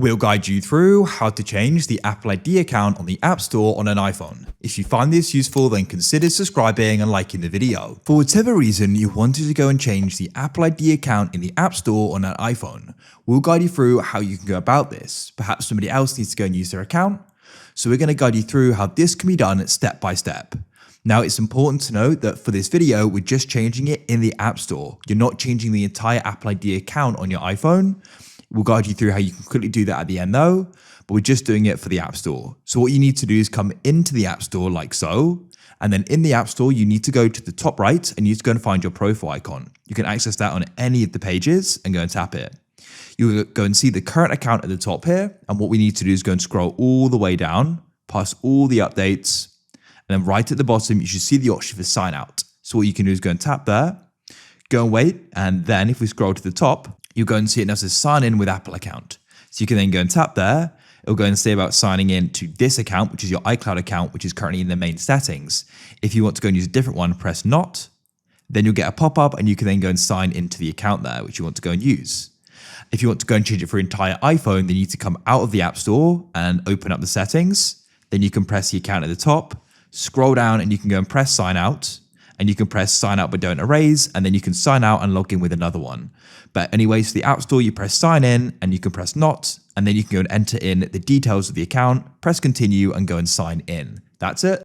We'll guide you through how to change the Apple ID account on the App Store on an iPhone. If you find this useful, then consider subscribing and liking the video. For whatever reason you wanted to go and change the Apple ID account in the App Store on an iPhone, we'll guide you through how you can go about this. Perhaps somebody else needs to go and use their account. So we're going to guide you through how this can be done step by step. Now, it's important to note that for this video, we're just changing it in the App Store. You're not changing the entire Apple ID account on your iPhone. We'll guide you through how you can quickly do that at the end though, but we're just doing it for the App Store. So what you need to do is come into the App Store like so, and then in the App Store, you need to go to the top right and you need to go and find your profile icon. You can access that on any of the pages and go and tap it. You'll go and see the current account at the top here, and what we need to do is go and scroll all the way down, past all the updates, and then right at the bottom, you should see the option for sign out. So what you can do is go and tap there, go and wait, and then if we scroll to the top, you'll go and see it now says sign in with Apple account. So you can then go and tap there. It'll go and say about signing in to this account, which is your iCloud account, which is currently in the main settings. If you want to go and use a different one, press not. Then you'll get a pop-up and you can then go and sign into the account there, which you want to go and use. If you want to go and change it for your entire iPhone, then you need to come out of the App Store and open up the settings. Then you can press the account at the top, scroll down and you can go and press sign out. And you can press sign out but don't erase, and then you can sign out and log in with another one. But anyways, for the App Store, you press sign in and you can press not, and then you can go and enter in the details of the account, press continue and go and sign in. That's it.